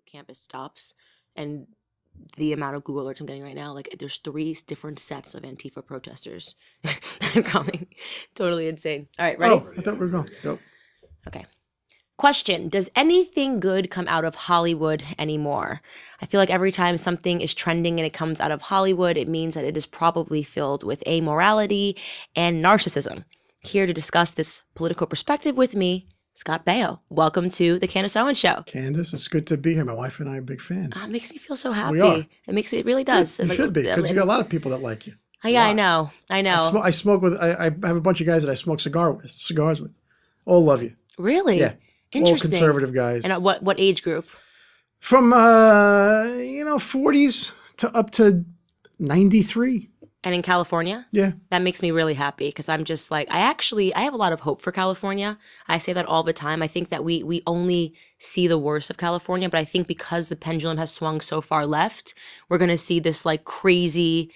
campus stops, and the amount of Google alerts I'm getting right now, like there's 3 different sets of Antifa protesters that are coming. Totally insane. All right, ready? Oh, I thought we were going. So, Okay. Question: does anything good come out of Hollywood anymore? I feel like every time something is trending and it comes out of Hollywood, it means that it is probably filled with amorality and narcissism. Here to discuss this political perspective with me, Scott Baio. Welcome to the Candace Owens Show. Candace, it's good to be here. My wife and I are big fans. It makes me feel so happy. We are. It really does. You should be, because you got a lot of people that like you. Yeah, I know. I smoke with, I have a bunch of guys that I smoke cigars with. All love you. Really? Yeah. Interesting. All conservative guys. And what age group? From 40s to up to 93. And in California? Yeah. That makes me really happy, because I'm just like, I have a lot of hope for California. I say that all the time. I think that we only see the worst of California, but I think because the pendulum has swung so far left, we're going to see this like crazy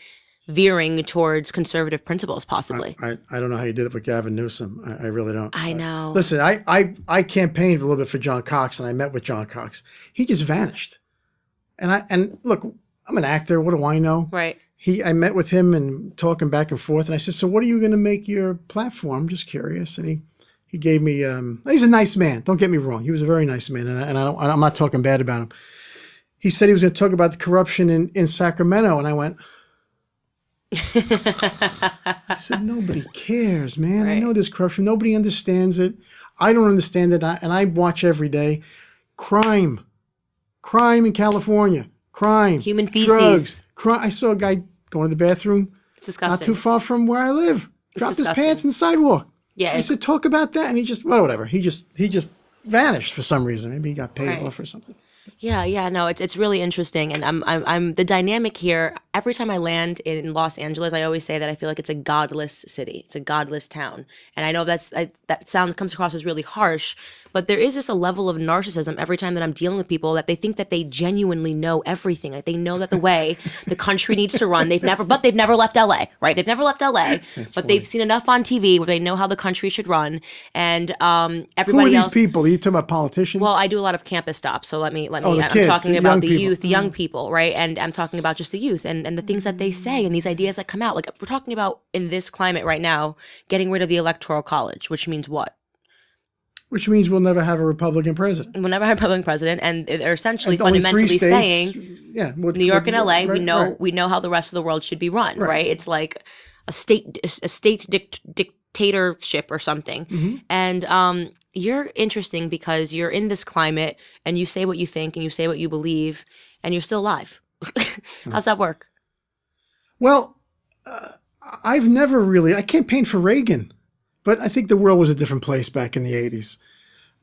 veering towards conservative principles, possibly. I don't know how you did it with Gavin Newsom. I really don't. I know. Listen, I campaigned a little bit for John Cox, and I met with John Cox. He just vanished. And look, I'm an actor. What do I know? Right. I met with him and talking back and forth, and I said, so what are you going to make your platform? I'm just curious. And he gave me, he's a nice man. Don't get me wrong. He was a very nice man, and I'm not talking bad about him. He said he was going to talk about the corruption in Sacramento, and I went, I said, nobody cares, man. Right. I know there's corruption. Nobody understands it. I don't understand it. And I watch every day. Crime in California. Crime. Human feces. Drugs. Crime. I saw a guy going to the bathroom. It's disgusting. Not too far from where I live. Dropped his pants in the sidewalk. Yeah. I said, talk about that. And he just, well, whatever. He just vanished for some reason. Maybe he got paid Right. off or something. Yeah, no, it's really interesting, and I'm the dynamic here. Every time I land in Los Angeles, I always say that I feel like it's a godless city, it's a godless town, and I know that sound comes across as really harsh, but there is just a level of narcissism every time that I'm dealing with people that they think that they genuinely know everything, like they know that the way the country needs to run. They've never left LA, right? They've never left LA, but funny. they've seen enough on TV where they know how the country should run, and everybody Who are these else. people? Are you talking about politicians? Well, I do a lot of campus stops, so let me. the I'm kids, talking the about young the people. youth, the young people, right? And I'm talking about just the youth and the things that they say and these ideas that come out. Like we're talking about in this climate right now, getting rid of the Electoral College, which means what? Which means we'll never have a Republican president. We'll never have a Republican president, and they're essentially And only 3 fundamentally states, saying, yeah, New York and LA, right, we know right. we know how the rest of the world should be run, right? It's like a state dictatorship or something, Mm-hmm. and you're interesting because you're in this climate and you say what you think and you say what you believe and you're still alive. How's that work? Well, I've never really, I campaigned for Reagan, but I think the world was a different place back in the 80s.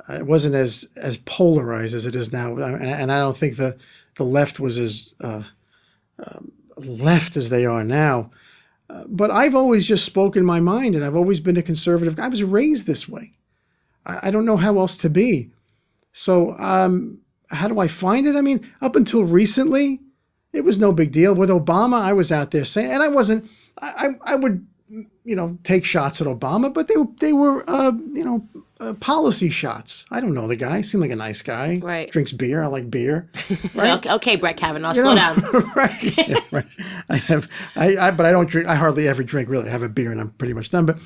It wasn't as polarized as it is now. And I don't think the left was as left as they are now. But I've always just spoken my mind, and I've always been a conservative. I was raised this way. I don't know how else to be. So how do I find it? I mean, up until recently, it was no big deal. With Obama, I was out there saying, and I wasn't, I would, take shots at Obama, but they were policy shots. I don't know the guy. Seemed like a nice guy. Right. Drinks beer. I like beer. Right? Okay, Brett Kavanaugh, slow down. Right. Yeah, right. But I don't drink. I hardly ever drink. Really, I have a beer and I'm pretty much done. But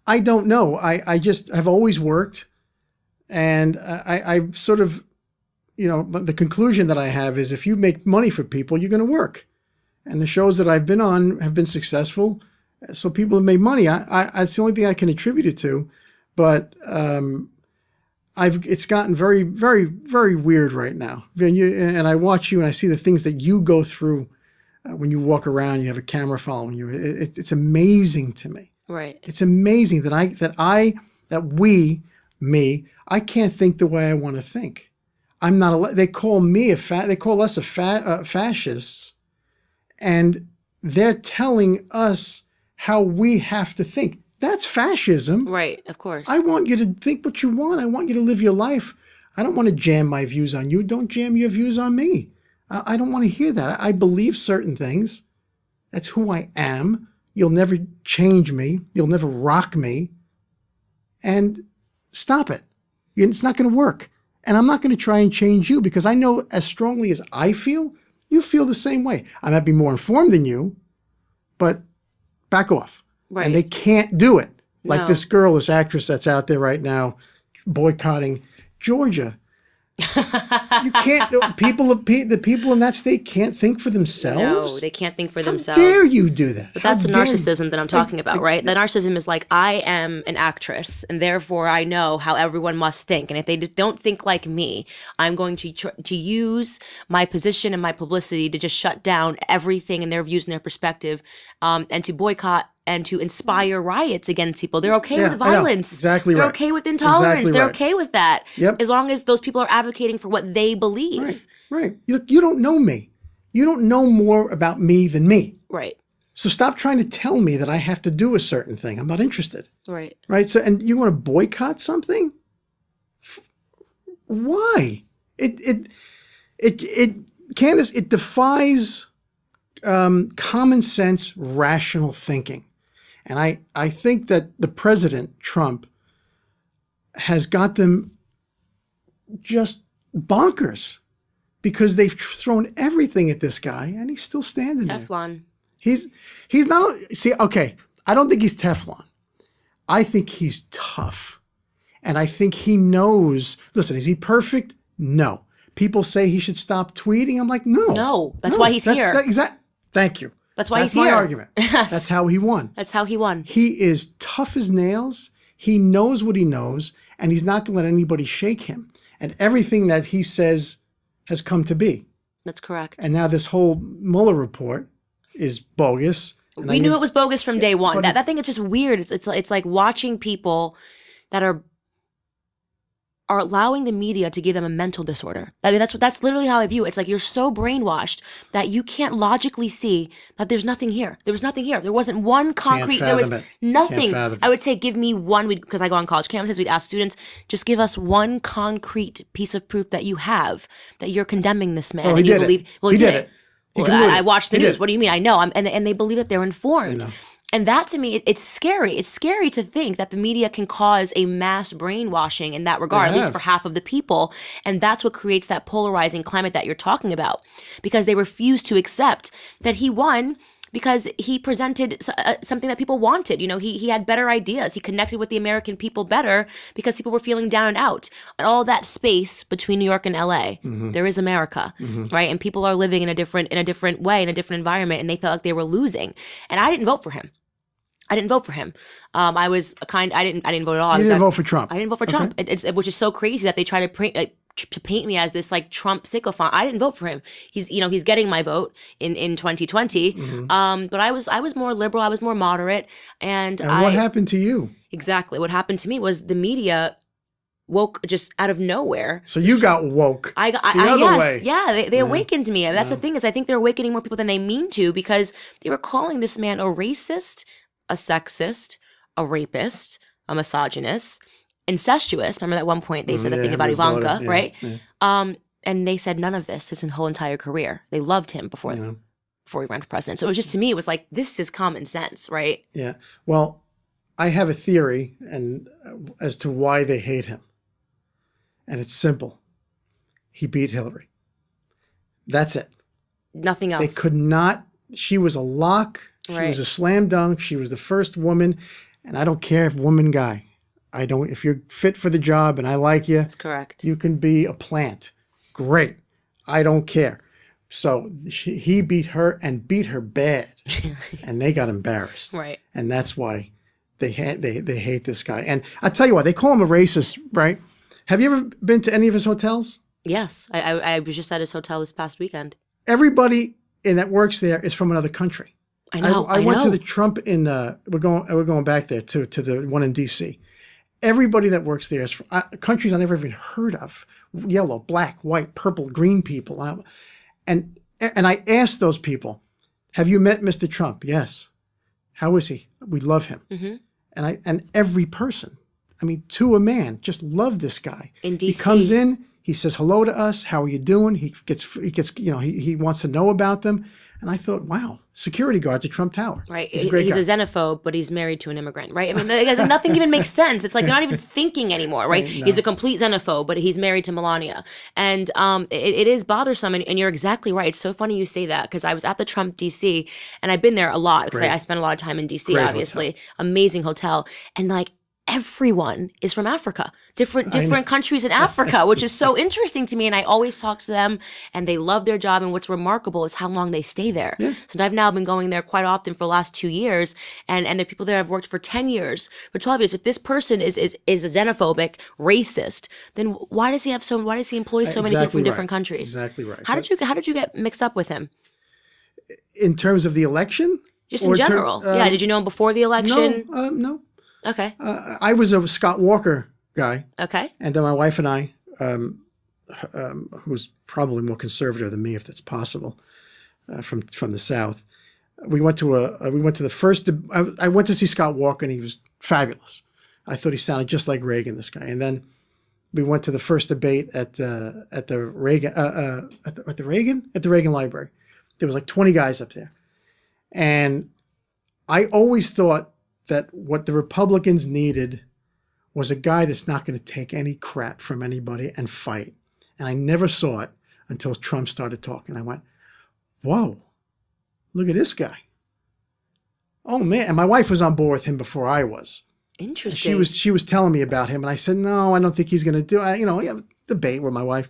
I don't know. I just have always worked, and I sort of, the conclusion that I have is if you make money for people, you're going to work. And the shows that I've been on have been successful, so people have made money. It's the only thing I can attribute it to, but it's gotten very, very, very weird right now. And I watch you and I see the things that you go through when you walk around. You have a camera following you. It's amazing to me. Right. It's amazing that I can't think the way I want to think. I'm not. They call me they call us fascists. And they're telling us how we have to think. That's fascism. Right, of course. I want you to think what you want. I want you to live your life. I don't want to jam my views on you. Don't jam your views on me. I don't want to hear that. I believe certain things. That's who I am. You'll never change me. You'll never rock me. And stop it. It's not going to work. And I'm not going to try and change you because I know as strongly as I feel, you feel the same way. I might be more informed than you, but back off. Right. And they can't do it. Like No. this girl, this actress that's out there right now boycotting Georgia. You can't, the people in that state can't think for themselves. No, they can't think for How themselves. dare you do that? But that's the How dare you? narcissism that I'm talking about, right? The narcissism is like, I am an actress, and therefore I know how everyone must think. And if they don't think like me, I'm going to use my position and my publicity to just shut down everything and their views and their perspective, and to boycott and to inspire riots against people. They're okay with I know. violence. Exactly They're right. okay with intolerance. Exactly They're right. okay with that. Yep. As long as those people are advocating for what they believe. Right. You don't know me. You don't know more about me than me. Right. So stop trying to tell me that I have to do a certain thing. I'm not interested. Right. Right. So, and you want to boycott something? Why? Candace, it defies common sense, rational thinking. And I think that the president, Trump, has got them just bonkers because they've thrown everything at this guy and he's still standing there. Teflon. He's not, see, okay, I don't think he's Teflon. I think he's tough. And I think he knows, listen, is he perfect? No. People say he should stop tweeting. I'm like, no. No, that's why he's here. Thank you. That's why he's my here. argument. Yes. That's how he won. That's how he won. He is tough as nails. He knows what he knows, and he's not going to let anybody shake him. And everything that he says has come to be. That's correct. And now this whole Mueller report is bogus. And We knew it was bogus from day one. but That thing is just weird. It's like watching people that are allowing the media to give them a mental disorder. I mean, that's literally how I view it. It's like you're so brainwashed that you can't logically see that there's nothing here. There was nothing here. There wasn't one concrete. There was fathom it. nothing. Can't fathom I would say give me one, because I go on college campuses, we'd ask students, just give us one concrete piece of proof that you have that you're condemning this man. Well, and he you did believe, it. Well, He he did did it. it. He Well, concluded I it. watched the He news. did. What do you mean? I know. And they believe that they're informed. And that to me, it's scary. It's scary to think that the media can cause a mass brainwashing in that regard, at least for half of the people. And that's what creates that polarizing climate that you're talking about, because they refuse to accept that he won because he presented something that people wanted. You know, he had better ideas. He connected with the American people better because people were feeling down and out. And all that space between New York and LA, there is America, right? And people are living in a different way, in a different environment, and they felt like they were losing. And I didn't vote for him. I didn't vote for him. I didn't vote at all. You didn't vote for Trump. I didn't vote for Trump. Which is so crazy that they try to paint me as this like Trump sycophant. I didn't vote for him. He's getting my vote in 2020. But I was more liberal. I was more moderate. And what happened to you? Exactly. What happened to me was the media woke just out of nowhere. So you got woke the other way. Yeah, they awakened me. And that's the thing, is I think they're awakening more people than they mean to, because they were calling this man a racist, a sexist, a rapist, a misogynist, incestuous. Remember at one point they said that thing about his Ivanka, daughter, right? Yeah. And they said none of this his whole entire career. They loved him before he ran for president. So it was just, to me, it was like, this is common sense, right? Yeah. Well, I have a theory as to why they hate him. And it's simple. He beat Hillary. That's it. Nothing else. They could not. She was a lock. She was a slam dunk. She was the first woman. And I don't care if woman, guy. If you're fit for the job and I like you. That's correct. You can be a plant. Great. I don't care. So he beat her and beat her bad. And they got embarrassed. Right. And that's why they hate this guy. And I tell you what, they call him a racist, right? Have you ever been to any of his hotels? Yes. I was just at his hotel this past weekend. Everybody that works there is from another country. I know. I went to the Trump in we're going back there to the one in DC. Everybody that works there is from countries I never even heard of. Yellow, black, white, purple, green people. And I asked those people, have you met Mr. Trump? Yes. How is he? We love him. And every person, I mean, to a man, just love this guy. In DC. He comes in, He says hello to us. How are you doing? He gets, he wants to know about them. And I thought, wow, security guards at Trump Tower. Right. He's a great guy. He's a xenophobe, but he's married to an immigrant, right? I mean, nothing even makes sense. It's like they're not even thinking anymore, right? No. He's a complete xenophobe, but he's married to Melania. And it is bothersome. And you're exactly right. It's so funny you say that, because I was at the Trump DC, and I've been there a lot because I spent a lot of time in DC, Great obviously. hotel. Amazing hotel. And like, everyone is from Africa, different countries in Africa, which is so interesting to me. And I always talk to them, and they love their job. And what's remarkable is how long they stay there. Yeah. So I've now been going there quite often for the last 2 years, and the people there have worked for 10 years, for 12 years. If this person is a xenophobic, racist, then why does he employ so many people from different countries? Exactly right. How did you get mixed up with him? In terms of the election? Just in general. Yeah. Did you know him before the election? No. Okay. I was a Scott Walker guy. Okay. And then my wife and I, who's probably more conservative than me, if that's possible, from the South, I went to see Scott Walker, and he was fabulous. I thought he sounded just like Reagan, this guy. And then we went to the first debate at the Reagan Library. There was like 20 guys up there, and I always thought that what the Republicans needed was a guy that's not going to take any crap from anybody and fight. And I never saw it until Trump started talking. I went, whoa, look at this guy. Oh, man. And my wife was on board with him before I was. Interesting. She was telling me about him. And I said, no, I don't think he's going to do it. We have a debate with my wife.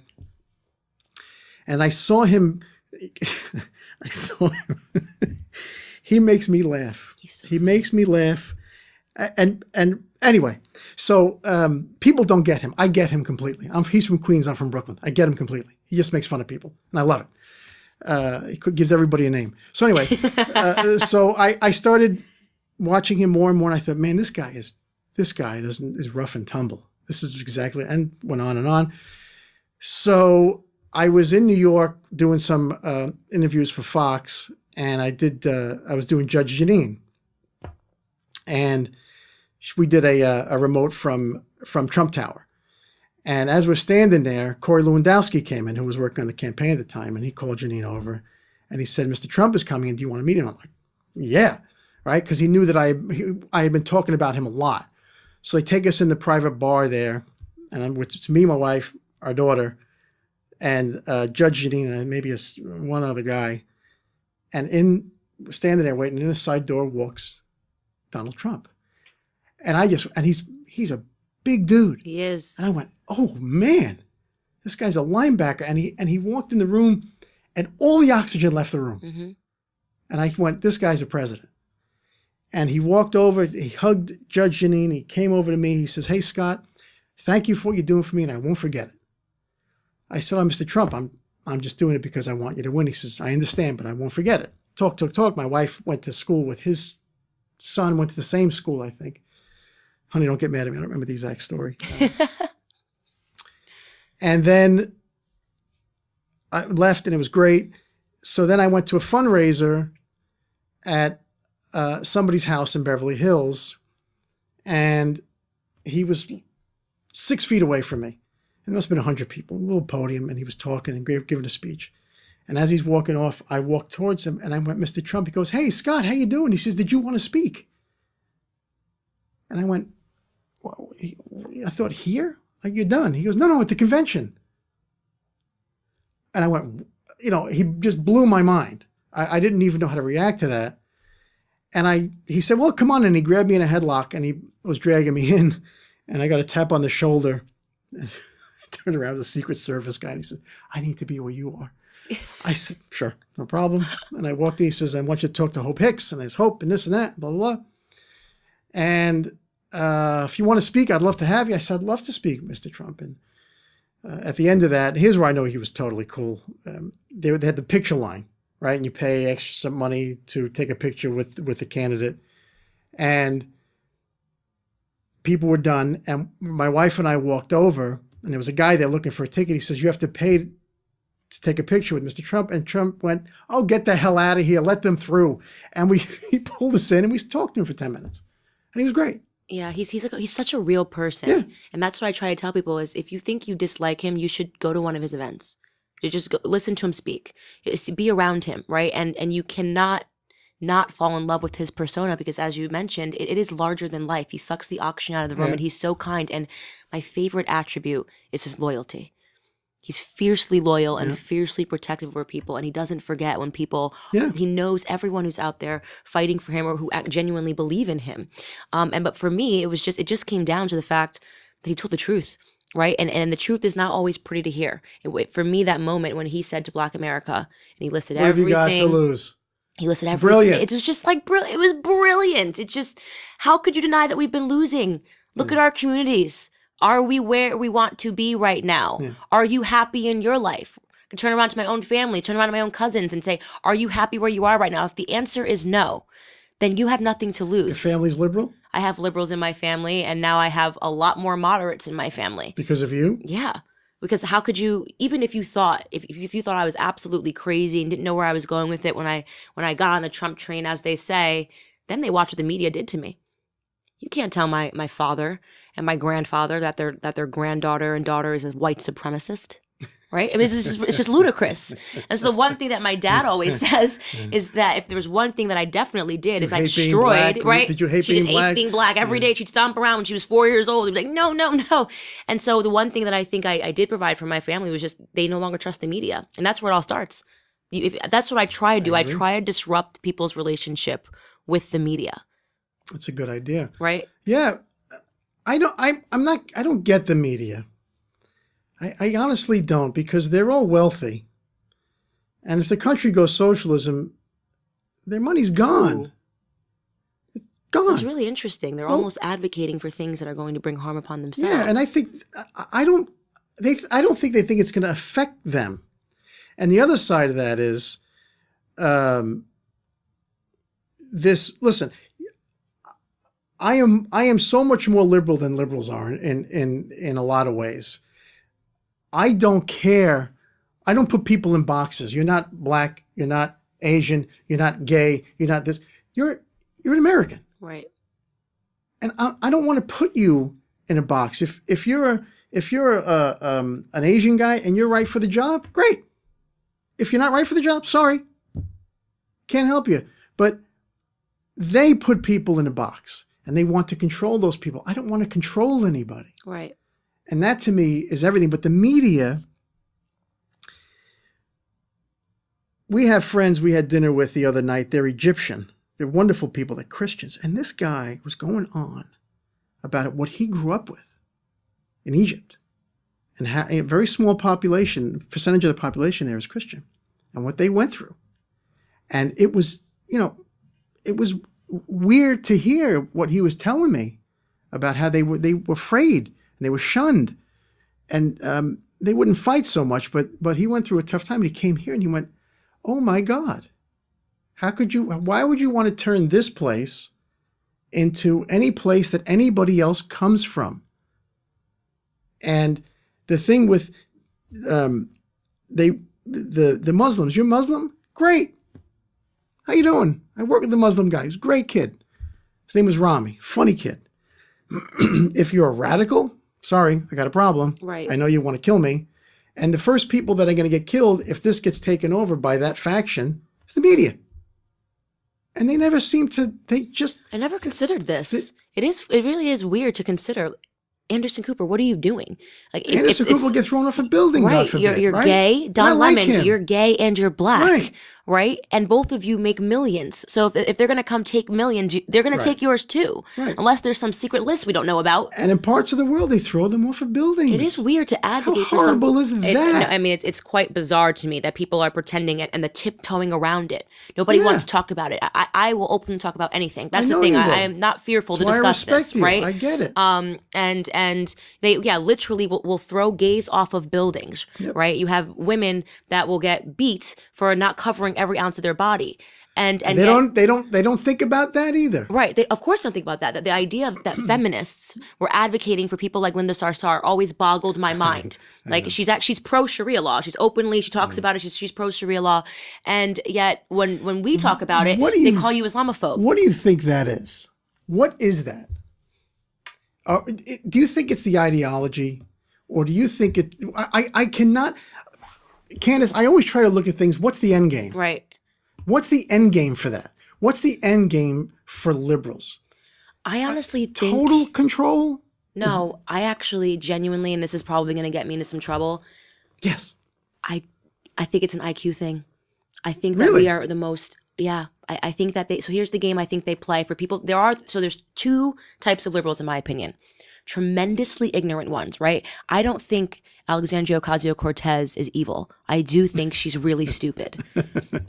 And I saw him. He makes me laugh. He makes me laugh. And anyway, so people don't get him. I get him completely. He's from Queens. I'm from Brooklyn. I get him completely. He just makes fun of people, and I love it. He gives everybody a name. So anyway, so I started watching him more and more, and I thought, man, this guy is rough and tumble. This is exactly, and went on and on. So I was in New York doing some interviews for Fox, and I was doing Judge Jeanine, and we did a remote from Trump Tower. And as we're standing there, Corey Lewandowski came in, who was working on the campaign at the time, and he called Jeanine over, and he said, Mr. Trump is coming in. Do you want to meet him? I'm like, yeah, right? Because he knew that I had been talking about him a lot. So they take us in the private bar there, and it's me, my wife, our daughter, and Judge Jeanine, and maybe one other guy. And standing there waiting, in a side door walks Donald Trump. And he's a big dude. He is. And I went, oh man, this guy's a linebacker. And he walked in the room, and all the oxygen left the room. Mm-hmm. And I went, this guy's a president. And he walked over, he hugged Judge Jeanine, he came over to me, he says, hey Scott, thank you for what you're doing for me, and I won't forget it. I said, oh, Mr. Trump, I'm just doing it because I want you to win. He says, I understand, but I won't forget it. Talk. My wife went to school with his son, went to the same school, I think. Honey, don't get mad at me. I don't remember the exact story. And then I left, and it was great. So then I went to a fundraiser at somebody's house in Beverly Hills, and he was 6 feet away from me. There must have been 100 people, a little podium, and he was talking and giving a speech. And as he's walking off, I walked towards him, and I went, Mr. Trump. He goes, hey, Scott, how you doing? He says, did you want to speak? And I went, well, I thought, here? Like, you're done. He goes, no, at the convention. And I went, he just blew my mind. I didn't even know how to react to that. And he said, well, come on. And he grabbed me in a headlock, and he was dragging me in, and I got a tap on the shoulder. And I turned around, it was a Secret Service guy, and he said, I need to be where you are. I said, sure, no problem. And I walked in, he says, I want you to talk to Hope Hicks, and there's Hope and this and that, blah, blah, blah. And if you want to speak, I'd love to have you. I said, I'd love to speak, Mr. Trump. And at the end of that, here's where I know he was totally cool. They had the picture line, right? And you pay extra some money to take a picture with the candidate. And people were done. And my wife and I walked over, and there was a guy there looking for a ticket. He says, you have to pay to take a picture with Mr. Trump. And Trump went, oh, get the hell out of here. Let them through. And he pulled us in, and we talked to him for 10 minutes. And he was great. Yeah, he's such a real person. Yeah. And that's what I try to tell people is if you think you dislike him, you should go to one of his events. You just go, listen to him speak. Be around him, right? And you cannot not fall in love with his persona because as you mentioned, it is larger than life. He sucks the oxygen out of the room and he's so kind. And my favorite attribute is his loyalty. He's fiercely loyal and fiercely protective over people, and he doesn't forget when people. He knows everyone who's out there fighting for him or who genuinely believe in him. But for me, it just came down to the fact that he told the truth, right? And the truth is not always pretty to hear. For me, that moment when he said to Black America, and he listed What have you everything. got to lose? He listed everything. Brilliant. It was just like brilliant. It was brilliant. It's just, how could you deny that we've been losing? Look at our communities. Are we where we want to be right now? Are you happy in your life? I can turn around to my own family, turn around to my own cousins and say, are you happy where you are right now? If the answer is no, then you have nothing to lose. Your family's liberal? I have liberals in my family, and now I have a lot more moderates in my family. Because of you? Yeah. Because how could you, even if you thought, if you thought I was absolutely crazy and didn't know where I was going with it when I got on the Trump train, as they say, then they watch what the media did to me. You can't tell my father and my grandfather that their granddaughter and daughter is a white supremacist, right? I mean, it's just ludicrous. And so the one thing that my dad always says is that if there was one thing that I definitely did is I destroyed, right? Did you hate she being just black? hates being black. Every day she'd stomp around when she was 4 years old. She'd be like, no, no, no. And so the one thing that I think I did provide for my family was just they no longer trust the media. And that's where it all starts. That's what I try to do. I try to disrupt people's relationship with the media. That's a good idea. Right? Yeah. I don't get the media. I honestly don't, because they're all wealthy. And if the country goes socialism, their money's gone. Ooh. It's gone. It's really interesting. They're almost advocating for things that are going to bring harm upon themselves. Yeah, and I think I don't think they think it's going to affect them. And the other side of that is listen, I am so much more liberal than liberals are in a lot of ways. I don't care. I don't put people in boxes. You're not black. You're not Asian. You're not gay. You're not this. You're an American. Right. And I don't want to put you in a box. If you're an Asian guy and you're right for the job, great. If you're not right for the job, sorry. Can't help you. But they put people in a box. And they want to control those people. I don't want to control anybody. Right. And that to me is everything. But the media, we have friends we had dinner with the other night. They're Egyptian. They're wonderful people. They're Christians. And this guy was going on about what he grew up with in Egypt. And a very small percentage of the population there is Christian. And what they went through. And it was, it was weird to hear what he was telling me about how they were afraid and they were shunned, and they wouldn't fight so much, but he went through a tough time, and he came here and he went, oh my God, why would you want to turn this place into any place that anybody else comes from? And the thing with the Muslims, you're Muslim? Great. How you doing? I work with the Muslim guy. He's a great kid. His name was Rami. Funny kid. If you're a radical, sorry, I got a problem. Right. I know you want to kill me. And the first people that are going to get killed if this gets taken over by that faction is the media. And they never seem to, I never considered this. It really is weird to consider. Anderson Cooper, what are you doing? Like, Anderson Cooper will get thrown off a building, right? God forbid, You're right? gay. Don Lemon, you're gay and you're black, right? And both of you make millions. So if they're going to come take millions, they're going to take yours too, unless there's some secret list we don't know about. And in parts of the world, they throw them off of buildings. It is weird to advocate How horrible is that? I mean, it's quite bizarre to me that people are pretending it and the tiptoeing around it. Nobody wants to talk about it. I will openly talk about anything. That's the thing. I am not fearful to discuss this, right? I get it. And they literally will throw gays off of buildings, right? You have women that will get beat for not covering every ounce of their body. And they don't think about that either. Right. They of course don't think about that. That the idea that feminists were advocating for people like Linda Sarsour always boggled my mind. Like she's pro Sharia law. She talks about it. She's pro Sharia law. And yet when we talk about it, they call you Islamophobe. What do you think that is? What is that? Do you think it's the ideology, or do you think it? I cannot, Candace. I always try to look at things. What's the end game? Right. What's the end game for that? What's the end game for liberals? I honestly think Total control? no. I actually genuinely, and this is probably going to get me into some trouble. Yes. I think it's an IQ thing. I think that Really? we are the most. Yeah. I think that so here's the game I think they play for people. There's two types of liberals in my opinion. Tremendously ignorant ones, right? I don't think Alexandria Ocasio-Cortez is evil. I do think she's really stupid.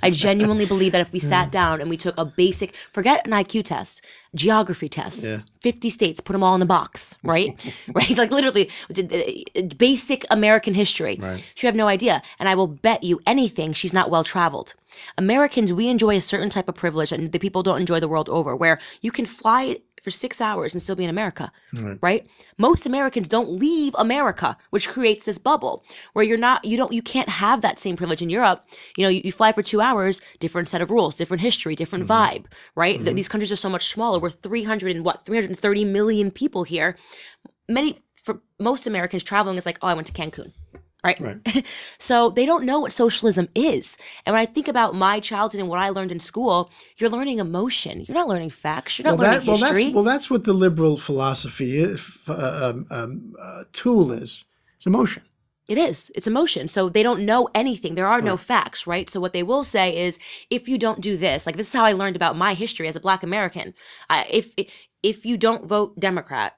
I genuinely believe that if we sat down and we took a basic, forget an IQ test, geography test, 50 states, put them all in the box, right? Right? Like literally basic American history. Right. She would have no idea. And I will bet you anything she's not well traveled. Americans, we enjoy a certain type of privilege that the people don't enjoy the world over, where you can fly for 6 hours and still be in America, right? Most Americans don't leave America, which creates this bubble where you can't have that same privilege in Europe. You fly for 2 hours, different set of rules, different history, different vibe, right? These countries are so much smaller. We're 330 million people here. For most Americans, traveling is like, oh, I went to Cancun. Right. So they don't know what socialism is. And when I think about my childhood and what I learned in school, you're learning emotion. You're not learning facts. You're not learning history. That's what the liberal philosophy tool is. It's emotion. It is. It's emotion. So they don't know anything. There are no facts, right? So what they will say is, if you don't do this, like this is how I learned about my history as a Black American. If you don't vote Democrat,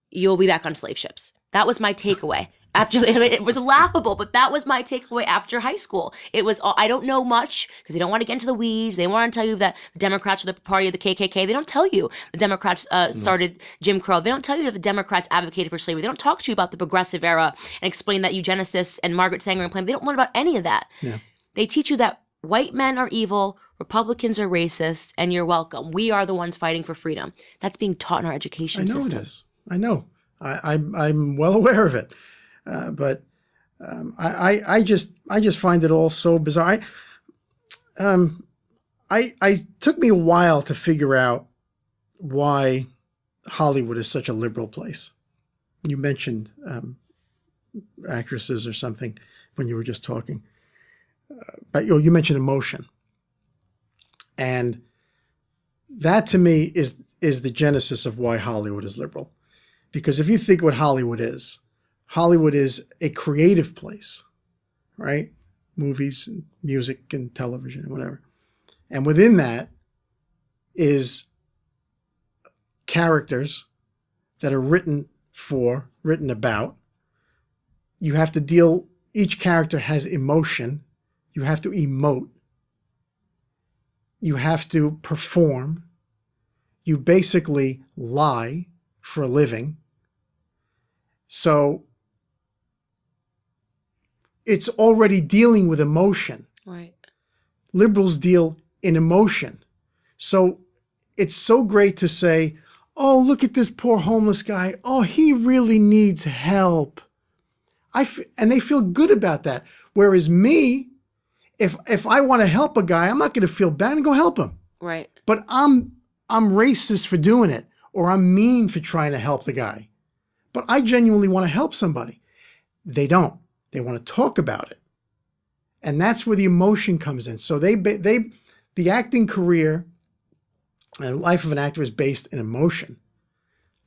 you'll be back on slave ships. That was my takeaway. It was laughable, but that was my takeaway after high school. It was, I don't know much because they don't want to get into the weeds. They want to tell you that the Democrats are the party of the KKK. They don't tell you the Democrats started Jim Crow. They don't tell you that the Democrats advocated for slavery. They don't talk to you about the progressive era and explain that eugenicists and Margaret Sanger and Planned. They don't learn about any of that. Yeah. They teach you that white men are evil, Republicans are racist, and you're welcome. We are the ones fighting for freedom. That's being taught in our education system. I know it is. I know. I'm well aware of it. But I just find it all so bizarre. I took me a while to figure out why Hollywood is such a liberal place. You mentioned actresses or something when you were just talking, but you mentioned emotion, and that to me is the genesis of why Hollywood is liberal. Because if you think what Hollywood is a creative place, right? Movies and music and television and whatever. And within that is characters that are written about. You have to each character has emotion. You have to emote. You have to perform. You basically lie for a living. So it's already dealing with emotion. Right. Liberals deal in emotion. So it's so great to say, oh, look at this poor homeless guy. Oh, he really needs help. And they feel good about that. Whereas me, if I want to help a guy, I'm not going to feel bad and go help him. Right. But I'm racist for doing it, or I'm mean for trying to help the guy. But I genuinely want to help somebody. They don't. They want to talk about it. And that's where the emotion comes in. So the acting career and life of an actor is based in emotion.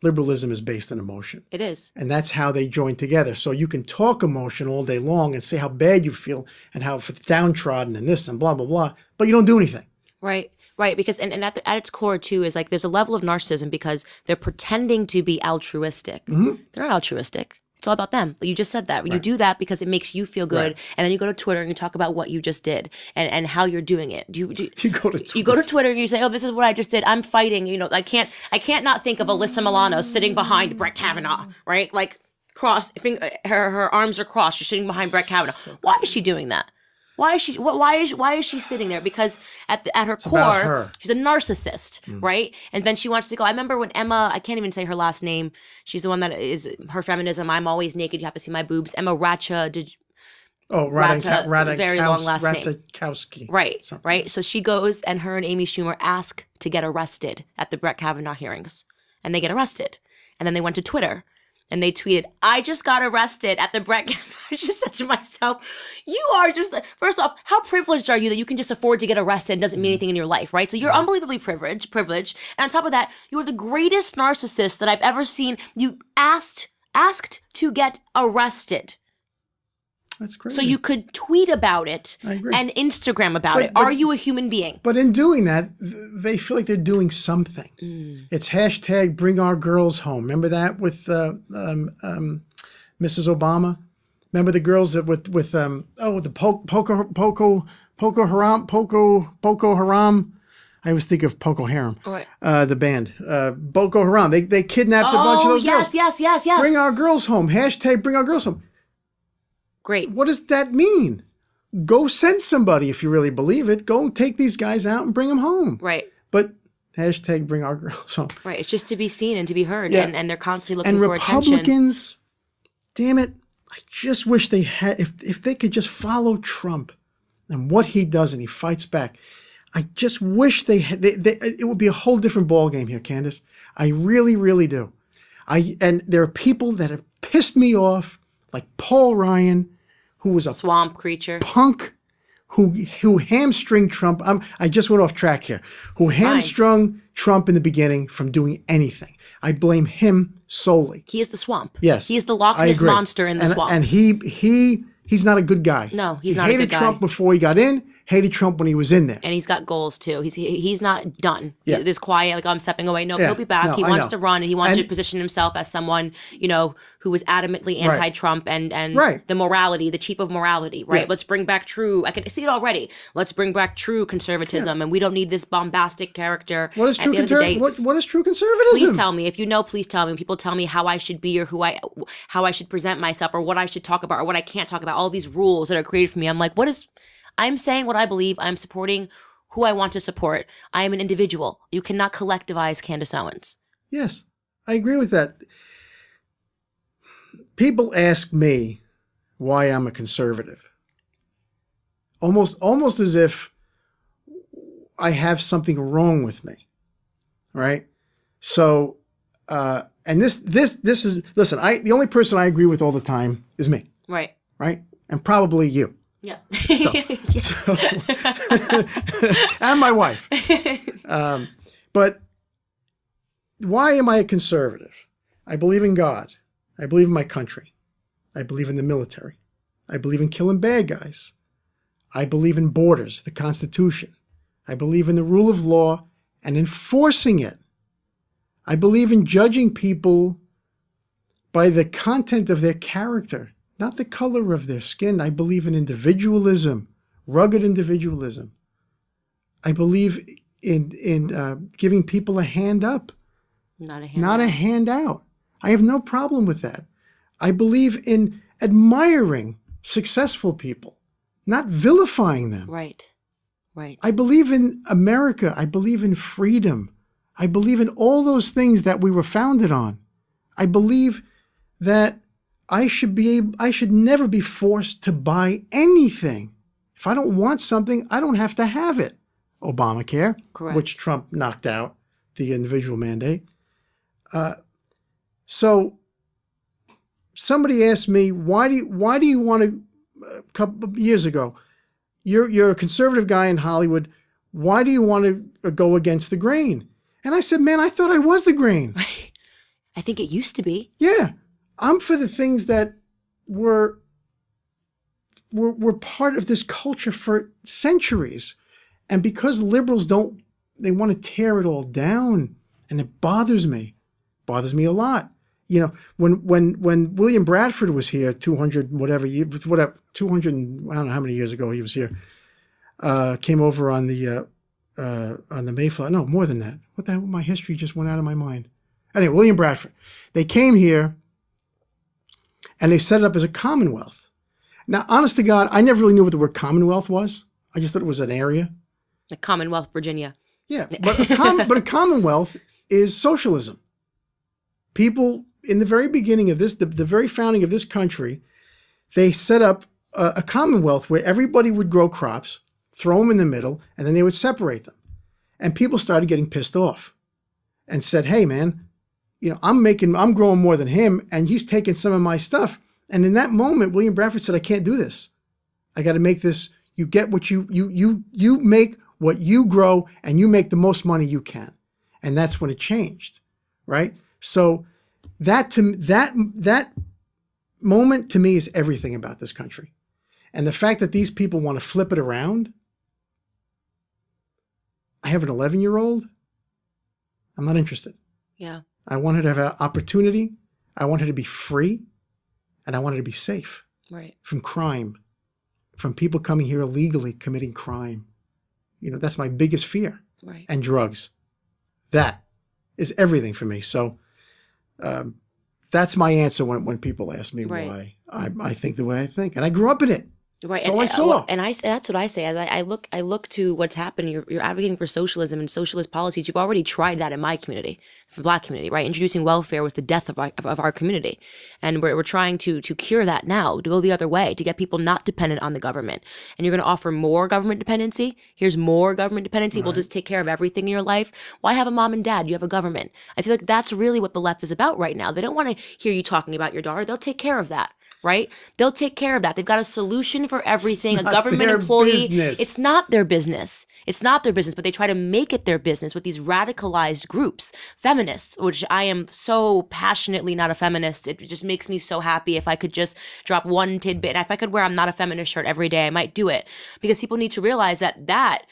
Liberalism is based in emotion. It is. And that's how they join together. So you can talk emotion all day long and say how bad you feel and how for the downtrodden and this and blah, blah, blah, but you don't do anything. Right. Right, because and at its core too is like there's a level of narcissism because they're pretending to be altruistic. Mm-hmm. They're not altruistic. It's all about them. You just said that. Right. You do that because it makes you feel good, right. And then you go to Twitter and you talk about what you just did and how you're doing it. You go to Twitter and you say, "Oh, this is what I just did. I'm fighting." I can't not think of Alyssa Milano sitting behind Brett Kavanaugh, right? Like her arms are crossed. She's sitting behind Brett Kavanaugh. Why is she doing that? Why is she sitting there? Because at her core, she's a narcissist, right? And then she wants to go. I remember when Emma, I can't even say her last name. She's the one that is her feminism. I'm always naked. You have to see my boobs. Emma Racha. Very long last name. Ratajkowski. Right, something. Right. So she goes and her and Amy Schumer ask to get arrested at the Brett Kavanaugh hearings, and they get arrested. And then they went to Twitter and they tweeted, I just got arrested at the Brett Kavanaugh. I just said to myself, you are just, first off, how privileged are you that you can just afford to get arrested and doesn't mean anything in your life, right? So you're unbelievably privileged. And on top of that, you are the greatest narcissist that I've ever seen. You asked to get arrested. That's crazy. So you could tweet about it I agree. and Instagram about it. Are you a human being? But in doing that, they feel like they're doing something. It's hashtag bring our girls home. Remember that with Mrs. Obama? Remember the girls that with the Boko Haram? I always think of Boko Haram, Right. The band. Boko Haram. They kidnapped a bunch of those girls. Yes. Bring our girls home. Hashtag bring our girls home. Great. What does that mean? Go send somebody if you really believe it. Go take these guys out and bring them home. Right. But hashtag bring our girls home. Right. It's just to be seen and to be heard. Yeah. And they're constantly looking And for attention. Republicans, damn it, I just wish they had, if they could just follow Trump and what he does and he fights back. I just wish they had, it would be a whole different ballgame here, Candace. I really, really do. And there are people that have pissed me off, like Paul Ryan, who was a Swamp creature. punk who hamstringed Trump. I just went off track here. Who hamstrung Trump in the beginning from doing anything. I blame him solely. He is the swamp. Yes. He is the Loch Ness monster in the swamp. And he's not a good guy. No, he's he not a good hated guy. Trump before he got in, hated Trump when he was in there. And he's got goals too. He's not done. Yeah. This quiet, like, I'm stepping away. No, Yeah. he'll be back. No, He I wants know. to run and he wants And- to position himself as someone, who was adamantly anti-Trump and Right. the morality, the chief of morality, right? Yeah. Let's bring back I can see it already. Let's bring back true conservatism and we don't need this bombastic character. What is At true the end of the day, what is true conservatism? please tell me. If you know, please tell me. People tell me how I should be or how I should present myself or what I should talk about or what I can't talk about. All these rules that are created for me. I'm like, I'm saying what I believe. I'm supporting who I want to support. I am an individual. You cannot collectivize Candace Owens. Yes, I agree with that. People ask me why I'm a conservative. Almost as if I have something wrong with me. Right? So, and this is, listen, the only person I agree with all the time is me. Right. Right? And probably you. Yeah. So, and my wife. But why am I a conservative? I believe in God. I believe in my country. I believe in the military. I believe in killing bad guys. I believe in borders, the Constitution. I believe in the rule of law and enforcing it. I believe in judging people by the content of their character, not the color of their skin. I believe in individualism, rugged individualism. I believe in giving people a hand up, Not a hand. not a hand out. I have no problem with that. I believe in admiring successful people, not vilifying them. Right. Right. I believe in America. I believe in freedom. I believe in all those things that we were founded on. I believe that I should never be forced to buy anything. If I don't want something, I don't have to have it. Obamacare, Correct. which Trump knocked out, the individual mandate. So somebody asked me, why do you want to, a couple of years ago, you're a conservative guy in Hollywood, why do you want to go against the grain? And I said, man, I thought I was the grain. I think it used to be. Yeah, I'm for the things that were part of this culture for centuries. And because liberals they want to tear it all down, and it bothers me a lot. You know, when William Bradford was here 200 200, I don't know how many years ago he was here, came over on the Mayflower. No, more than that. What the hell? My history just went out of my mind. Anyway, William Bradford. They came here and they set it up as a commonwealth. Now, honest to God, I never really knew what the word commonwealth was. I just thought it was an area. The Commonwealth, Virginia. Yeah, but a commonwealth is socialism. People in the very beginning of this, the very founding of this country, they set up a commonwealth where everybody would grow crops, throw them in the middle, and then they would separate them. And people started getting pissed off and said, hey, man, I'm growing more than him, and he's taking some of my stuff. And in that moment, William Bradford said, I can't do this. I got to make this. You get what you make what you grow, and you make the most money you can. And that's when it changed, right? So that moment to me is everything about this country. And the fact that these people want to flip it around. I have an 11-year-old. I'm not interested. Yeah. I want her to have an opportunity. I want her to be free. And I want her to be safe. Right. From crime. From people coming here illegally committing crime. That's my biggest fear. Right. And drugs. That is everything for me. So that's my answer when people ask me why I think the way I think. And I grew up in it. Right. That's all I saw. And that's what I say. As I look to what's happening. You're advocating for socialism and socialist policies. You've already tried that in my community, the Black community, right? Introducing welfare was the death of our community. And we're trying to cure that now, to go the other way, to get people not dependent on the government. And you're going to offer more government dependency. Here's more government dependency. We'll just take care of everything in your life. Why have a mom and dad? You have a government. I feel like that's really what the left is about right now. They don't want to hear you talking about your daughter. They'll take care of that. Right? They'll take care of that. They've got a solution for everything. A government employee. Business. It's not their business. It's not their business, but they try to make it their business with these radicalized groups. Feminists, which I am so passionately not a feminist. It just makes me so happy if I could just drop one tidbit. If I could wear I'm not a feminist shirt every day, I might do it. Because people need to realize that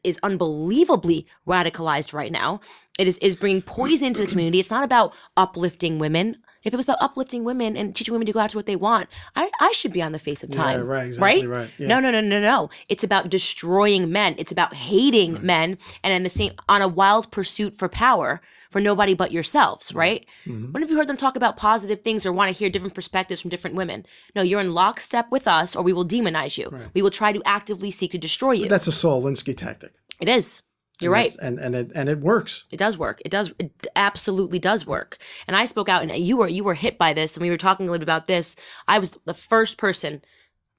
is unbelievably radicalized right now. It is bringing poison into the community. It's not about uplifting women. If it was about uplifting women and teaching women to go after what they want, I should be on the face of time. Yeah, right, exactly right. Yeah. No. It's about destroying men. It's about hating men and in the same on a wild pursuit for power for nobody but yourselves, right? Mm-hmm. When have you heard them talk about positive things or want to hear different perspectives from different women? No, you're in lockstep with us or we will demonize you. Right. We will try to actively seek to destroy you. But that's a Saul Alinsky tactic. It is. You're right. And it works. It does work. It absolutely does work. And I spoke out and you were hit by this and we were talking a little bit about this. I was the first person,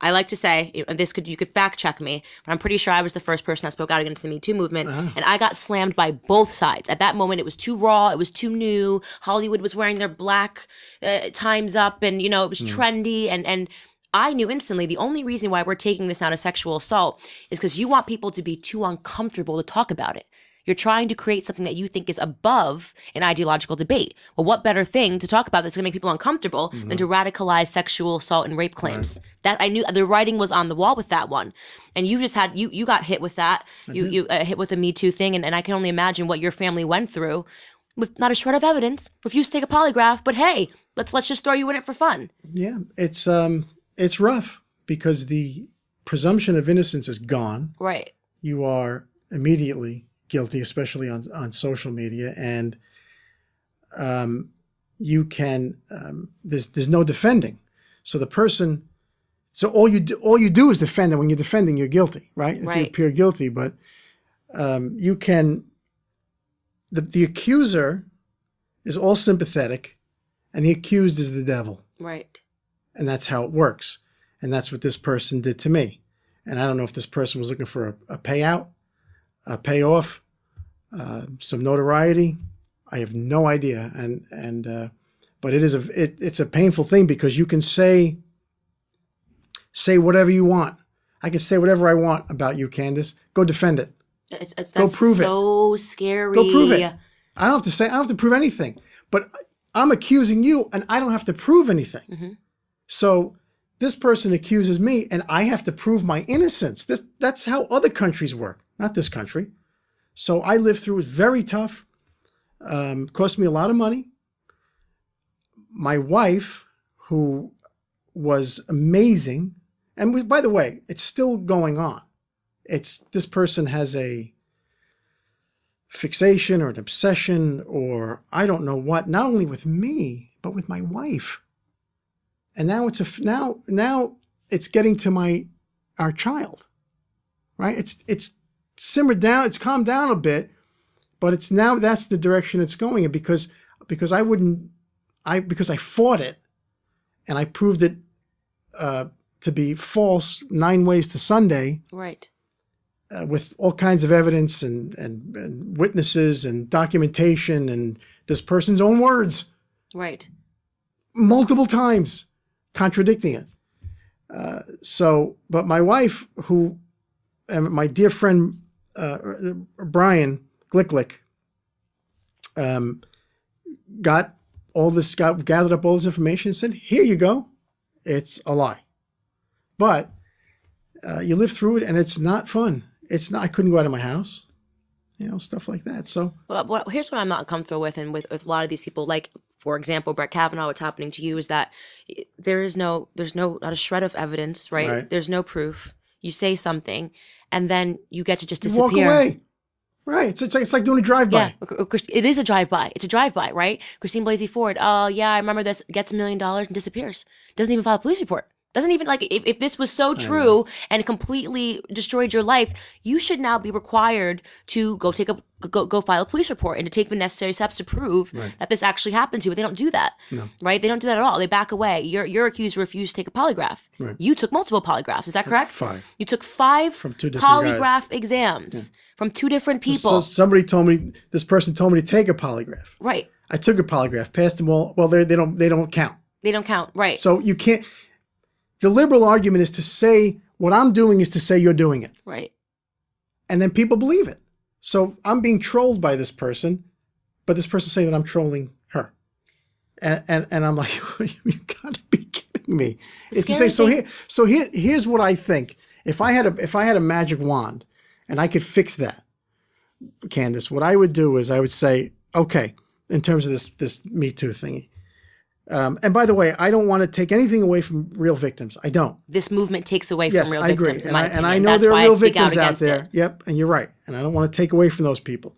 I like to say, you could fact check me, but I'm pretty sure I was the first person that spoke out against the Me Too movement. And I got slammed by both sides. At that moment, it was too raw. It was too new. Hollywood was wearing their black Times Up and, it was trendy and I knew instantly the only reason why we're taking this out of sexual assault is because you want people to be too uncomfortable to talk about it. You're trying to create something that you think is above an ideological debate. Well, what better thing to talk about that's going to make people uncomfortable than to radicalize sexual assault and rape claims? Right. That I knew the writing was on the wall with that one. And you just had, you got hit with that. You hit with the Me Too thing. And I can only imagine what your family went through with not a shred of evidence, refused to take a polygraph, but hey, let's just throw you in it for fun. Yeah, it's rough because the presumption of innocence is gone. Right. You are immediately guilty, especially on social media, and you can there's no defending. So all you do is defend, and when you're defending, you're guilty, right? If you appear guilty, but you can. The accuser is all sympathetic, and the accused is the devil. Right. And that's how it works. And that's what this person did to me. And I don't know if this person was looking for a payout, a payoff, some notoriety. I have no idea. But it's a painful thing because you can say whatever you want. I can say whatever I want about you, Candace. Go defend it. Go prove it. So scary. Go prove it. I don't have to prove anything. But I'm accusing you, and I don't have to prove anything. Mm-hmm. So this person accuses me, and I have to prove my innocence. That's how other countries work, not this country. So I lived through it. Very tough. Cost me a lot of money. My wife, who was amazing, and by the way, it's still going on. This person has a fixation or an obsession or I don't know what, not only with me, but with my wife. And now now it's getting to our child, right? It's simmered down, it's calmed down a bit, but that's the direction it's going in because I fought it and I proved it to be false 9 ways to Sunday. Right. With all kinds of evidence and witnesses and documentation and this person's own words Right. multiple times, contradicting it. But my wife, and my dear friend Brian Glicklick, gathered up all this information and said, "Here you go. It's a lie." But you live through it, and it's not fun. It's not. I couldn't go out of my house, stuff like that. So, well, here's what I'm not comfortable with, and with a lot of these people, like for example, Brett Kavanaugh. What's happening to you is that there's not a shred of evidence, right? Right. There's no proof. You say something, and then you get to just you disappear. walk away. Right. It's like doing a drive-by. Yeah, it is a drive-by. It's a drive-by, right? Christine Blasey Ford. Oh, yeah, I remember this. Gets $1 million and disappears. Doesn't even file a police report. Doesn't even, like, if this was so true and completely destroyed your life, you should now be required to go file a police report and to take the necessary steps to prove that this actually happened to you. But they don't do that, right? They don't do that at all. They back away. Your accuser refused to take a polygraph. Right. You took multiple polygraphs. Is that correct? 5. You took 5 from 2 different polygraph exams from 2 different people. So this person told me to take a polygraph. Right. I took a polygraph, passed them all. Well, they don't count. They don't count. Right. So you can't. The liberal argument is to say what I'm doing is to say you're doing it. Right. And then people believe it. So I'm being trolled by this person, but this person's saying that I'm trolling her. And I'm like, you gotta be kidding me. It's to say, here's what I think. If I had a magic wand and I could fix that, Candace, what I would do is I would say, okay, in terms of this Me Too thingy. And by the way, I don't want to take anything away from real victims. I don't. This movement takes away from real victims, in my opinion. And I know That's there are why real I speak victims out out against there. it. Yep, and you're right. And I don't want to take away from those people.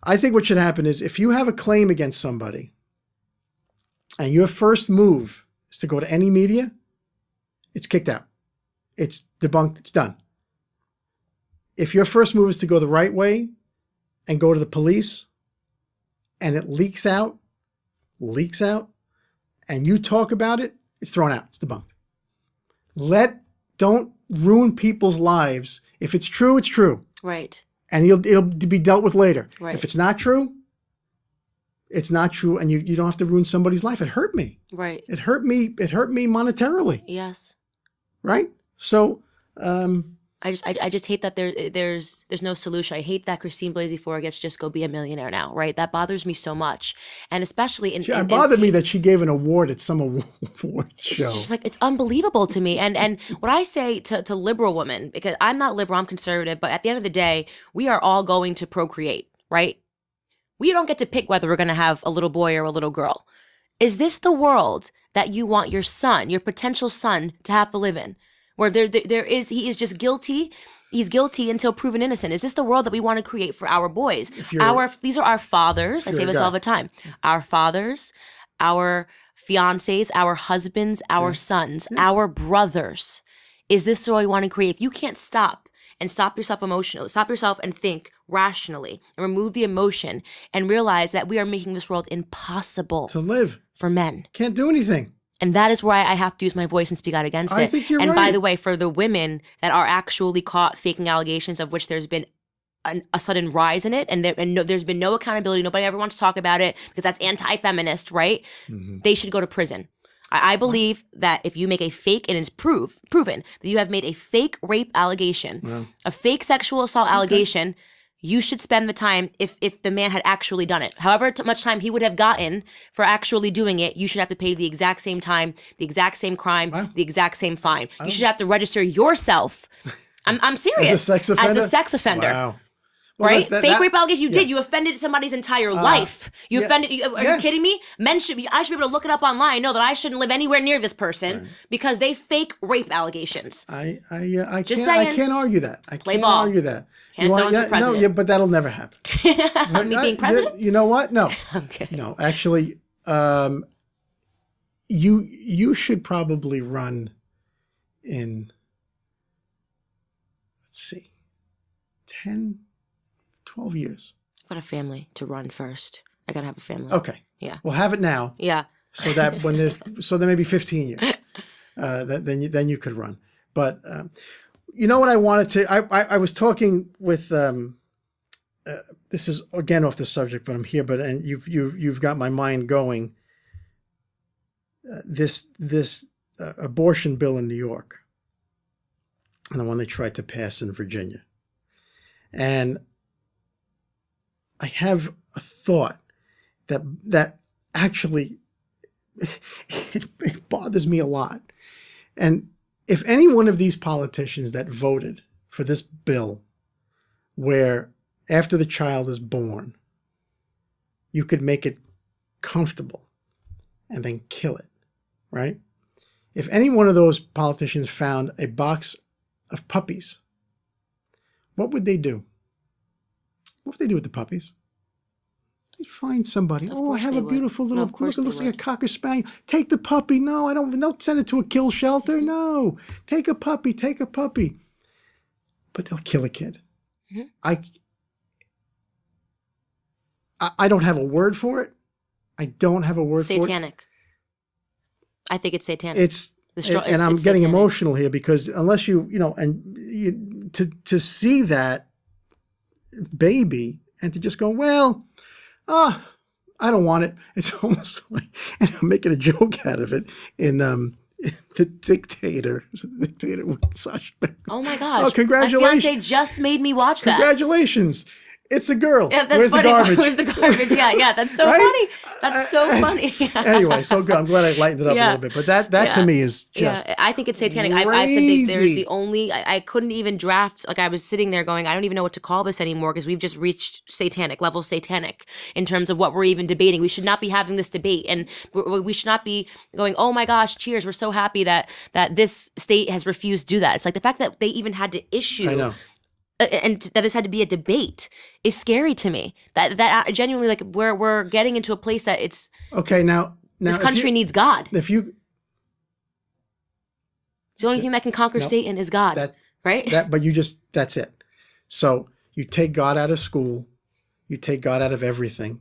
I think what should happen is if you have a claim against somebody and your first move is to go to any media, it's kicked out. It's debunked. It's done. If your first move is to go the right way and go to the police and it leaks out, and you talk about it, it's thrown out. It's debunked. Don't ruin people's lives. If it's true, it's true. Right. And it'll be dealt with later. Right. If it's not true, it's not true, and you don't have to ruin somebody's life. It hurt me. Right. It hurt me monetarily. Yes. Right? So I just hate that there's no solution. I hate that Christine Blasey Ford gets to just go be a millionaire now, right? That bothers me so much. And especially it bothered me that she gave an award at some awards show. It's just like, it's unbelievable to me. And what I say to liberal women, because I'm not liberal, I'm conservative, but at the end of the day, we are all going to procreate, right? We don't get to pick whether we're going to have a little boy or a little girl. Is this the world that you want your son, your potential son, to have to live in? Where he is just guilty. He's guilty until proven innocent. Is this the world that we want to create for our boys? These are our fathers. I say this all the time. Our fathers, our fiancés, our husbands, our sons, our brothers. Is this the world we want to create? If you can't stop yourself emotionally, stop yourself and think rationally and remove the emotion and realize that we are making this world impossible to live for men. Can't do anything. And that is why I have to use my voice and speak out against it. I think you're and right. By the way, for the women that are actually caught faking allegations, of which there's been a sudden rise in it, and there's been no accountability, nobody ever wants to talk about it because that's anti-feminist, right? Mm-hmm. They should go to prison. I believe that if you make a fake, and it's proven that you have made a fake rape allegation, a fake sexual assault allegation, you should spend the time, if the man had actually done it. However much time he would have gotten for actually doing it, you should have to pay the exact same time, the exact same crime, the exact same fine. You should have to register yourself. I'm serious. As a sex offender? As a sex offender. Wow. Well, right? Fake rape allegation. You offended somebody's entire life. You offended. Are you kidding me? I should be able to look it up online. Know that I shouldn't live anywhere near this person because they fake rape allegations. I can't argue that. I can't argue that. Candace Owens for president. No, but that'll never happen. Me being president? You know what? No. Okay. No, actually, you should probably run in. Let's see, 10, 12 years. I've got a family to run first. I gotta have a family. Okay. Yeah. Well, have it now. Yeah. So that when there may be 15 years, then you could run. But you know what I wanted to? I was talking with this is again off the subject, but I'm here. But and you've got my mind going. This abortion bill in New York, and the one they tried to pass in Virginia, and I have a thought that actually it bothers me a lot. And if any one of these politicians that voted for this bill, where after the child is born, you could make it comfortable and then kill it, right? If any one of those politicians found a box of puppies, what would they do? What would they do with the puppies? They'd find somebody. Oh, I have a beautiful little, look, it looks like a Cocker Spaniel. Take the puppy. No, don't send it to a kill shelter. No, take a puppy, take a puppy. But they'll kill a kid. Mm-hmm. I don't have a word for it. I don't have a word for it. Satanic. I think it's satanic. And I'm getting emotional here because unless to see that baby and to just go, well, I don't want it. It's almost like, and I'm making a joke out of it in The Dictator. The Dictator with Sacha Baron. Oh my gosh. Oh, congratulations. My fiancé just made me watch that. Congratulations. It's a girl. Yeah, that's Where's funny. the garbage? Where's the garbage? Yeah. That's so Right? funny. That's so funny. Anyway, so good. I'm glad I lightened it up a little bit. But that to me is just I think it's satanic. crazy. I've said that there's the only, I couldn't even draft, like I was sitting there going, I don't even know what to call this anymore because we've just reached satanic, level satanic in terms of what we're even debating. We should not be having this debate and we should not be going, oh my gosh, cheers, we're so happy that this state has refused to do that. It's like the fact that they even had to issue. I know. And that this had to be a debate is scary to me. That genuinely, like we're getting into a place that it's okay. Now this country needs God. If you, the only thing that can conquer Satan is God, right? But that's it. So you take God out of school, you take God out of everything,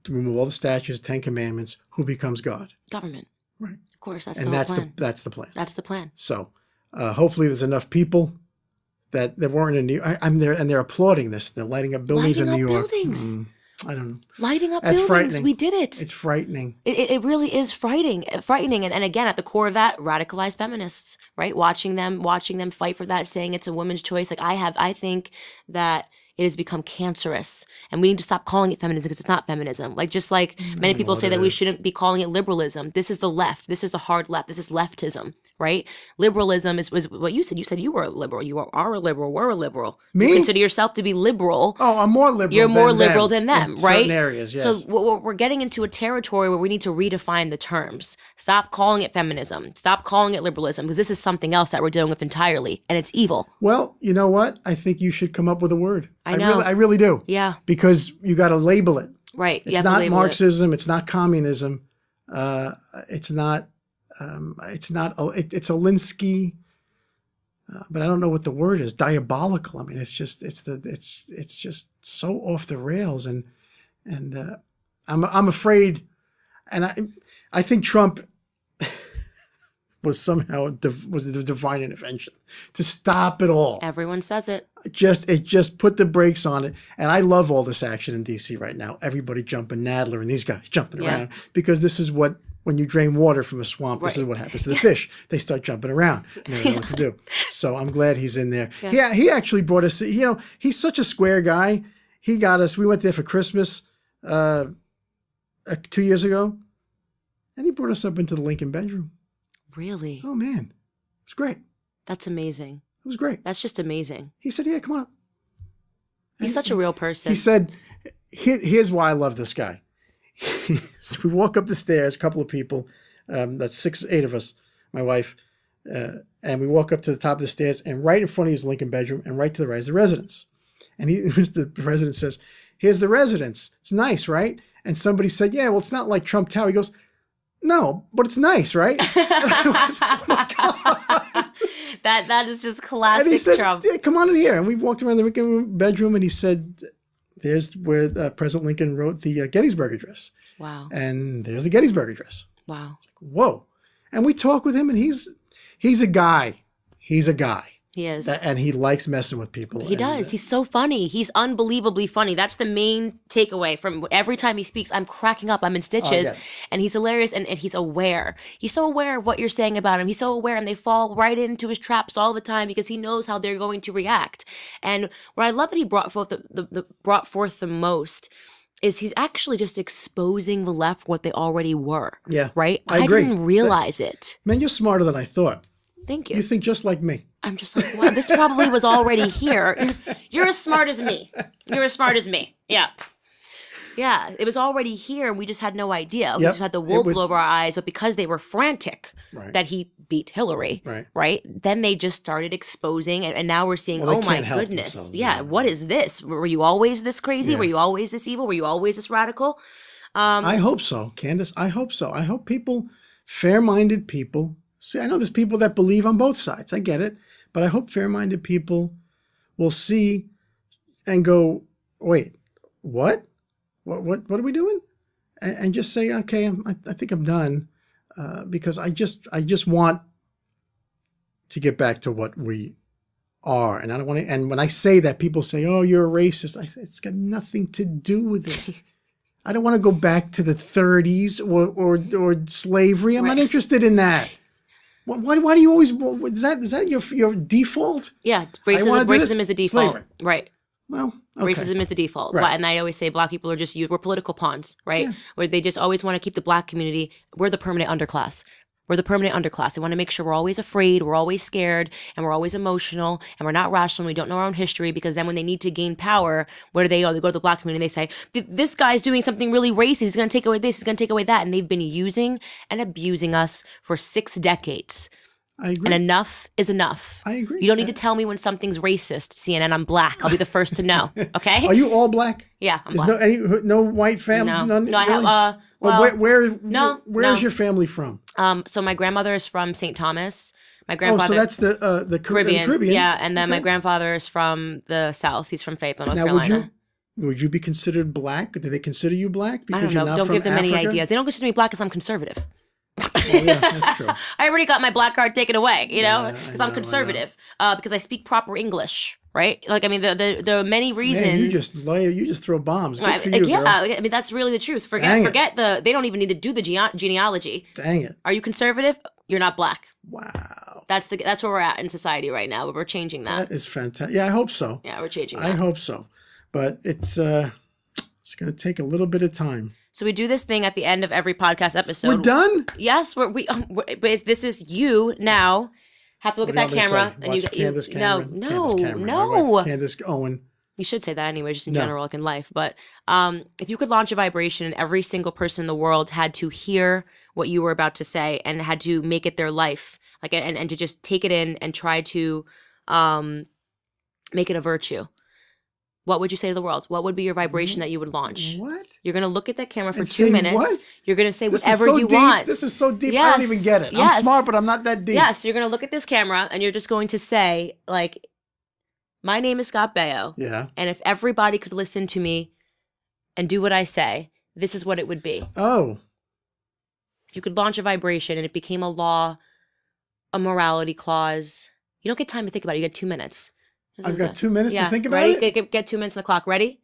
remove all the statutes, 10 Commandments. Who becomes God? Government, right? Of course, that's and the plan. That's the plan. That's the plan. So hopefully there's enough people that weren't in New York. I'm there, and they're applauding this. They're lighting up buildings in New York. I don't know. Lighting up That's buildings. Frightening. We did it. It's frightening. It really is frightening. And again, at the core of that, radicalized feminists, right? Watching them fight for that, saying it's a woman's choice. Like I think that it has become cancerous, and we need to stop calling it feminism because it's not feminism. Like just like many people say that we shouldn't be calling it liberalism. This is the left. This is the hard left. This is leftism, right? Liberalism was what you said. You said you were a liberal. You are a liberal. We're a liberal. Me? You consider yourself to be liberal. Oh, I'm more liberal. You're more liberal than them, in right? Certain areas, yes. So we're getting into a territory where we need to redefine the terms. Stop calling it feminism. Stop calling it liberalism because this is something else that we're dealing with entirely, and it's evil. Well, you know what? I think you should come up with a word. I know. I really do. Yeah. Because you got to label it. Right. It's not Marxism. It's not communism. It's not. It's Alinsky. But I don't know what the word is. Diabolical. I mean, it's just so off the rails, and I'm afraid, and I think Trump was somehow was the divine intervention to stop it all. Everyone says it. It just put the brakes on it. And I love all this action in DC right now. Everybody jumping, Nadler and these guys jumping around, because this is what, when you drain water from a swamp, this is what happens to the fish. They start jumping around and they don't know what to do. So I'm glad he's in there. Yeah, he actually brought us, he's such a square guy. He got us, we went there for Christmas 2 years ago, and he brought us up into the Lincoln bedroom. Really? Oh, man. It was great. That's amazing. It was great. That's just amazing. He said, yeah, come on up. He's such a real person. He said, here's why I love this guy. So we walk up the stairs, a couple of people, that's 8 of us, my wife, and we walk up to the top of the stairs, and right in front of you is the Lincoln bedroom, and right to the right is the residence. And the president says, here's the residence. It's nice, right? And somebody said, yeah, well, it's not like Trump Tower. He goes, no, but it's nice, right? Oh my God. That is just classic and he said, Trump. Yeah, come on in here. And we walked around the Lincoln bedroom, and he said, there's where President Lincoln wrote the Gettysburg Address. Wow. And there's the Gettysburg Address. Wow. Whoa. And we talk with him, and he's a guy. He's a guy. He is. And he likes messing with people. He does. He's so funny. He's unbelievably funny. That's the main takeaway from every time he speaks. I'm cracking up. I'm in stitches. And he's hilarious and he's aware. He's so aware of what you're saying about him. He's so aware and they fall right into his traps all the time because he knows how they're going to react. And what I love that he brought forth brought forth the most is he's actually just exposing the left what they already were. Yeah. Right? I agree. Didn't realize it. Man, you're smarter than I thought. Thank you. You think just like me. I'm just like, wow, this probably was already here. You're as smart as me. You're as smart as me. Yeah. Yeah, it was already here and we just had no idea. We just had the wool blow over our eyes, but because they were frantic that he beat Hillary, right? Then they just started exposing and now we're seeing, oh my goodness. Yeah, what is this? Were you always this crazy? Were you always this evil? Were you always this radical? I hope so, Candace. I hope so. I hope people, fair-minded people, see, I know there's people that believe on both sides. I get it. But I hope fair-minded people will see and go, wait, what? What are we doing? And just say, okay, I think I'm done, because I just want to get back to what we are, and I don't want to. And when I say that, people say, "Oh, you're a racist." I say it's got nothing to do with it. I don't want to go back to the 30s or slavery. I'm not interested in that. Why do you always? Is that your default? Yeah, racism is the default. Slavery. Right. Well, okay. Racism is the default. Right. And I always say black people are just we're political pawns, right? Where they just always want to keep the black community. We're the permanent underclass. We're the permanent underclass. They want to make sure we're always afraid, we're always scared, and we're always emotional, and we're not rational. We don't know our own history because then when they need to gain power, where do they go? They go to the black community and they say, this guy's doing something really racist. He's going to take away this. He's going to take away that. And they've been using and abusing us for 6 decades. I agree. And enough is enough. I agree. You don't need to tell me when something's racist, CNN. I'm black. I'll be the first to know. Okay? Are you all black? Yeah, I'm black. No white family? No. None, No, I really? have, where's your family from? So my grandmother is from St. Thomas. My Oh, grandfather. so that's the Caribbean. Yeah, and then my grandfather is from the South. He's from Fayetteville, North Now, Carolina. would you be considered black? Do they consider you black because I don't you're know. not Don't from give them Africa? any ideas. They don't consider me black because I'm conservative. Oh, yeah, that's true. I already got my black card taken away, because I'm know, conservative, because I speak proper English, right? Like, I mean, there are many reasons. Man, you just throw bombs. Good for you, yeah, girl. I mean, that's really the truth. Forget they don't even need to do the genealogy. Dang it. Are you conservative? You're not black. Wow. That's where we're at in society right now. But we're changing that. That is fantastic. Yeah, I hope so. Yeah, we're changing that. I hope so. But it's going to take a little bit of time. So we do this thing at the end of every podcast episode. We're done? Yes, but this is you now. Have to look at that camera. And Watch Candace Cameron. No. Candace Owens. You should say that anyway, just in general, like in life. But if you could launch a vibration and every single person in the world had to hear what you were about to say and had to make it their life, like and to just take it in and try to make it a virtue, what would you say to the world? What would be your vibration that you would launch? What? You're going to look at that camera for And 2 say minutes. what? You're going to say This is whatever so you deep. want. This is so deep. Yes. I don't even get it. Yes. I'm smart, but I'm not that deep. Yes, you're going to look at this camera and you're just going to say, like, my name is Scott Baio. Yeah. And if everybody could listen to me and do what I say, this is what it would be. Oh. If you could launch a vibration and it became a law, a morality clause, you don't get time to think about it. You get 2 minutes. I've got 2 minutes to think about ready? it? Get 2 minutes on the clock. Ready?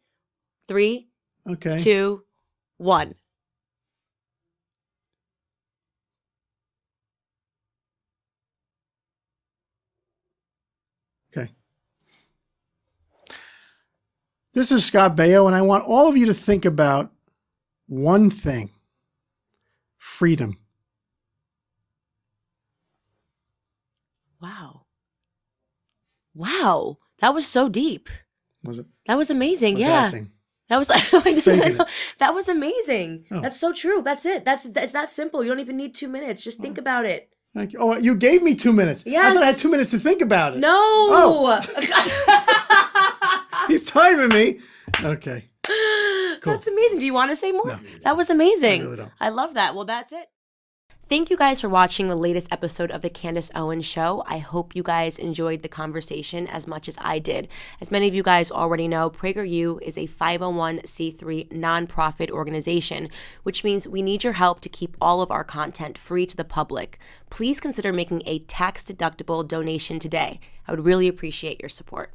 3, Okay. 2, 1. Okay. This is Scott Baio, and I want all of you to think about one thing: freedom. Wow. That was so deep. Was it? That was amazing. Was Yeah. acting. That was Faking it. that was amazing. Oh. That's so true. That's it. It's that simple. You don't even need 2 minutes. Just think about it. Thank you. Oh, you gave me 2 minutes. Yes. I thought I had 2 minutes to think about it. No. Oh. He's timing me. Okay. Cool. That's amazing. Do you want to say more? No. That was amazing. I really don't. I love that. Well, that's it. Thank you guys for watching the latest episode of the Candace Owens Show. I hope you guys enjoyed the conversation as much as I did. As many of you guys already know, PragerU is a 501c3 nonprofit organization, which means we need your help to keep all of our content free to the public. Please consider making a tax-deductible donation today. I would really appreciate your support.